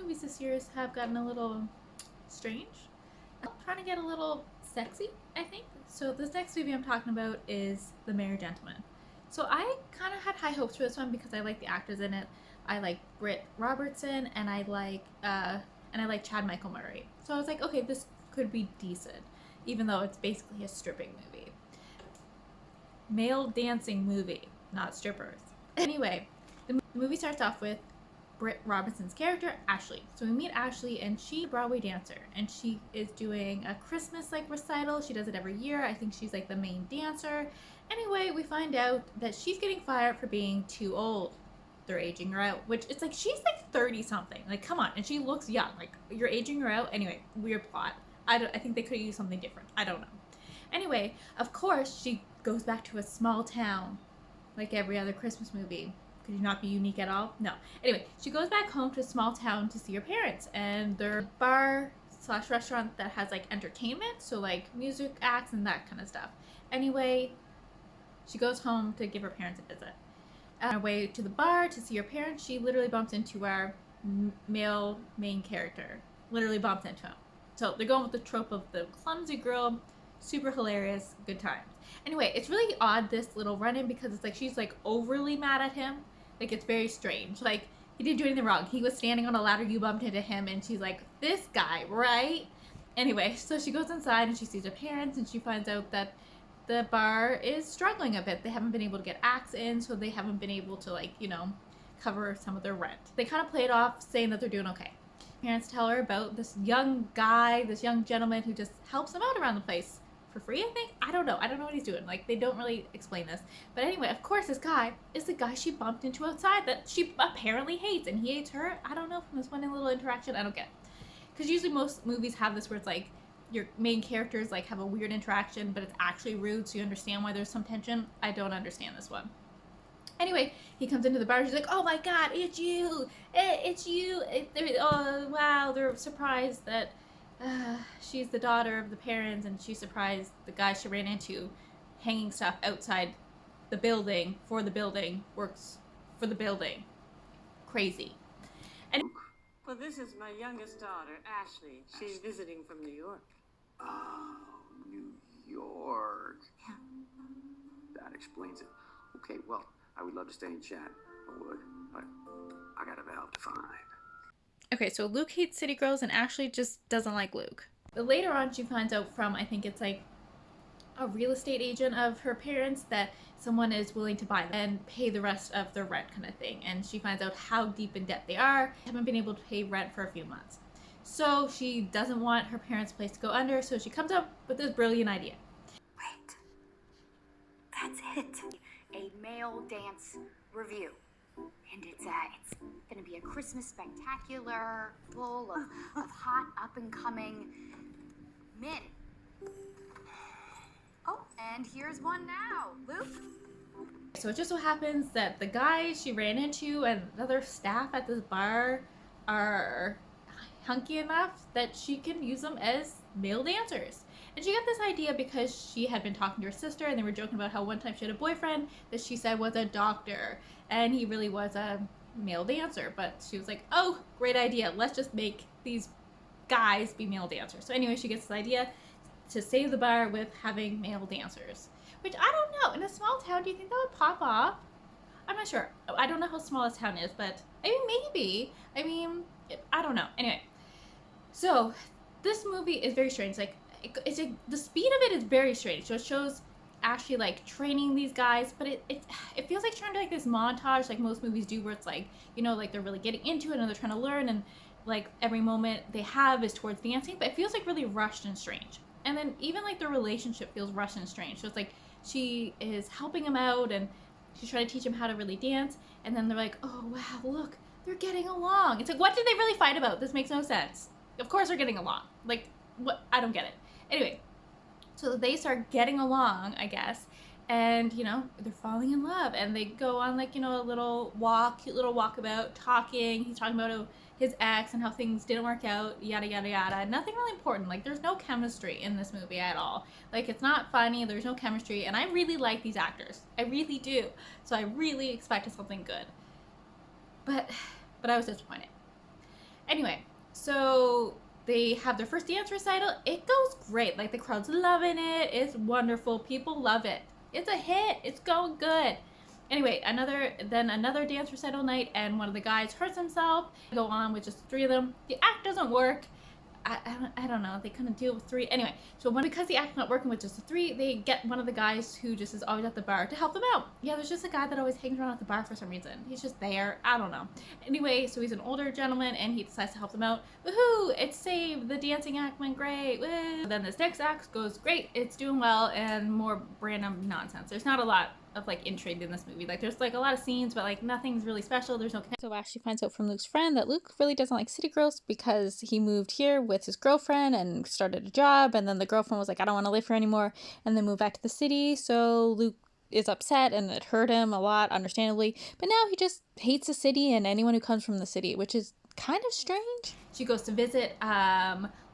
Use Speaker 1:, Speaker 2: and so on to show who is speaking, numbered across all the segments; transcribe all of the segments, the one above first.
Speaker 1: movies this year have gotten a little strange. I'm trying to get a little sexy, I think. So this next movie I'm talking about is The Merry Gentleman. So I kind of had high hopes for this one because I like the actors in it. I like Britt Robertson and I like Chad Michael Murray. So I was like, okay, this could be decent, even though it's basically a stripping movie. Male dancing movie, not strippers. Anyway, the movie starts off with Britt Robertson's character, Ashley. So we meet Ashley, and she's a Broadway dancer, and she is doing a Christmas like recital. She does it every year. I think she's like the main dancer. Anyway, we find out that she's getting fired for being too old. They're aging her out, which it's like she's like 30 something. Like, come on, and she looks young. Like, you're aging her out. Anyway, weird plot. I think they could have used something different. I don't know. Anyway, of course, she goes back to a small town, like every other Christmas movie. Could you not be unique at all? No. Anyway, she goes back home to a small town to see her parents, and they're a bar slash restaurant that has like entertainment, so like music acts and that kind of stuff. Anyway, she goes home to give her parents a visit. On her way to the bar to see her parents, she literally bumps into our male main character. Literally bumps into him. So they're going with the trope of the clumsy girl, super hilarious, good times. Anyway, it's really odd, this little run-in, because it's like she's like overly mad at him. Like, it's very strange. Like, he didn't do anything wrong. He was standing on a ladder, you bumped into him, and she's like, this guy, right? Anyway, so she goes inside and she sees her parents, and she finds out that the bar is struggling a bit. They haven't been able to get acts in, so they haven't been able to, like, you know, cover some of their rent. They kind of play it off saying that they're doing okay. Parents tell her about this young guy, this young gentleman who just helps them out around the place for free, I think. I don't know what he's doing. Like, they don't really explain this, but anyway, of course, this guy is the guy she bumped into outside that she apparently hates, and he hates her. I don't know, from this one little interaction. I don't get it, because usually most movies have this where it's like your main characters like have a weird interaction, but it's actually rude, so you understand why there's some tension. I don't understand this one. Anyway, he comes into the bar. She's like, "Oh my God, it's you! It's you!" Oh wow, they're surprised that she's the daughter of the parents, and she's surprised the guy she ran into hanging stuff outside the building for the building works for the building. Crazy. And
Speaker 2: well, this is my youngest daughter, Ashley. She's visiting from New York.
Speaker 3: Oh, New York.
Speaker 2: Yeah.
Speaker 3: That explains it. Okay, well, I would love to stay and chat. I would, but I got a valve to find.
Speaker 1: Okay, so Luke hates city girls, and Ashley just doesn't like Luke. But later on, she finds out from, I think it's like a real estate agent of her parents, that someone is willing to buy them and pay the rest of their rent, kind of thing. And she finds out how deep in debt they are. They haven't been able to pay rent for a few months. So she doesn't want her parents' place to go under, so she comes up with this brilliant idea.
Speaker 4: Wait. That's it. A male dance review. And it's gonna be a Christmas spectacular full of hot up-and-coming men. Oh, and here's one now. Luke?
Speaker 1: So it just so happens that the guys she ran into and other staff at this bar are hunky enough that she can use them as male dancers. And she got this idea because she had been talking to her sister, and they were joking about how one time she had a boyfriend that she said was a doctor, and he really was a male dancer. But she was like, oh, great idea. Let's just make these guys be male dancers. So anyway, she gets this idea to save the bar with having male dancers. Which, I don't know. In a small town, do you think that would pop off? I'm not sure. I don't know how small this town is, but I mean, maybe. I mean, I don't know. Anyway, so this movie is very strange. Like, the speed of it is very strange. So it shows Ashley like training these guys, but it feels like trying to like this montage like most movies do, where it's like, you know, like they're really getting into it and they're trying to learn, and like every moment they have is towards dancing, but it feels like really rushed and strange. And then even like their relationship feels rushed and strange. So it's like she is helping him out and she's trying to teach him how to really dance, and then they're like, oh wow, look, they're getting along. It's like, what did they really fight about? This makes no sense. Of course they're getting along. Like, what? I don't get it. Anyway, so they start getting along, I guess, and, you know, they're falling in love, and they go on, like, you know, a little walk, cute little walkabout, talking. He's talking about his ex and how things didn't work out, yada, yada, yada. Nothing really important. Like, there's no chemistry in this movie at all. Like, it's not funny. There's no chemistry, and I really like these actors. I really do. So I really expected something good. But I was disappointed. Anyway, so they have their first dance recital. It goes great. Like, the crowd's loving it. It's wonderful. People love it. It's a hit. It's going good. Anyway, another dance recital night, and one of the guys hurts himself. They go on with just the three of them. The act doesn't work. I don't know. They couldn't deal with three. Anyway, so because the act's not working with just the three, they get one of the guys who just is always at the bar to help them out. Yeah, there's just a guy that always hangs around at the bar for some reason. He's just there. I don't know. Anyway, so he's an older gentleman, and he decides to help them out. Woohoo! It's saved. The dancing act went great. Woo! Then this next act goes great. It's doing well, and more random nonsense. There's not a lot of like intrigue in this movie. Like, there's like a lot of scenes, but like nothing's really special. There's no connection. So Ashley finds out from Luke's friend that Luke really doesn't like city girls because he moved here with his girlfriend and started a job, and then the girlfriend was like, I don't want to live here anymore, and then moved back to the city. So Luke is upset, and it hurt him a lot, understandably, but now he just hates the city and anyone who comes from the city, which is kind of strange. She goes to visit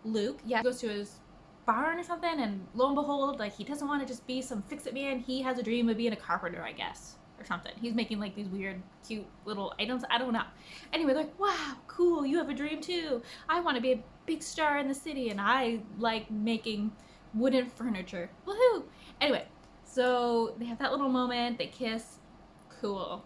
Speaker 1: Luke. Yeah, he goes to his barn or something, and lo and behold, like, he doesn't want to just be some fix-it man. He has a dream of being a carpenter, I guess, or something. He's making like these weird cute little items. I don't know. Anyway, they're like, wow, cool, you have a dream too. I want to be a big star in the city, and I like making wooden furniture. Woohoo! Anyway, so they have that little moment, they kiss. Cool.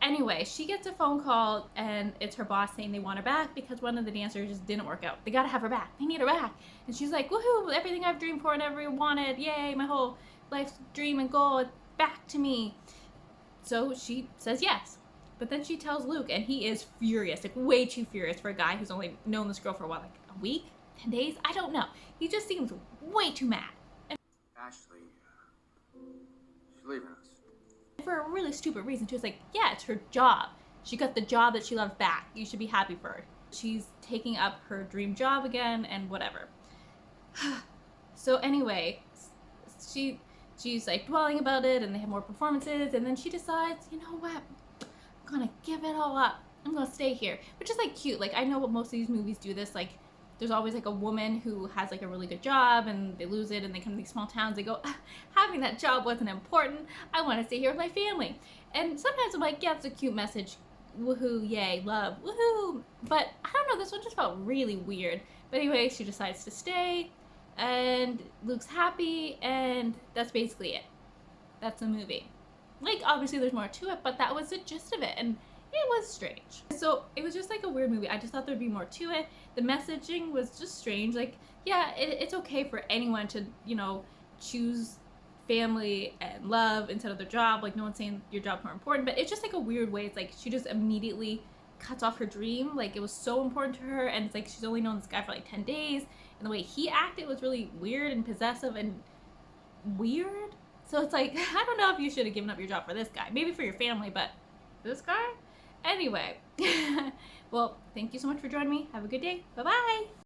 Speaker 1: Anyway, she gets a phone call, and it's her boss saying they want her back because one of the dancers just didn't work out. They gotta have her back. They need her back. And she's like, woohoo, everything I've dreamed for and ever wanted. Yay, my whole life's dream and goal, it's back to me. So she says yes. But then she tells Luke, and he is furious, like way too furious for a guy who's only known this girl for what, like a week? 10 days? I don't know. He just seems way too mad.
Speaker 3: Ashley, she's leaving us.
Speaker 1: For a really stupid reason too. It's like, yeah, it's her job. She got the job that she loved back. You should be happy for her. She's taking up her dream job again and whatever. So anyway, she's like dwelling about it, and they have more performances, and then she decides, you know what? I'm gonna give it all up. I'm gonna stay here. Which is like cute. Like, I know what most of these movies do this, like, there's always like a woman who has like a really good job, and they lose it, and they come to these small towns. They go, having that job wasn't important. I want to stay here with my family. And sometimes I'm like, yeah, it's a cute message. Woohoo, yay, love, woohoo. But I don't know, this one just felt really weird. But anyway, she decides to stay, and Luke's happy, and that's basically it. That's the movie. Like, obviously there's more to it, but that was the gist of it. And it was strange. So it was just like a weird movie. I just thought there'd be more to it. The messaging was just strange. Like, yeah, it's okay for anyone to, you know, choose family and love instead of their job. Like, no one's saying your job's more important, but it's just like a weird way. It's like she just immediately cuts off her dream. Like, it was so important to her, and it's like she's only known this guy for like 10 days, and the way he acted was really weird and possessive and weird. So it's like, I don't know if you should have given up your job for this guy. Maybe for your family, but this guy? Anyway, well, thank you so much for joining me. Have a good day. Bye-bye.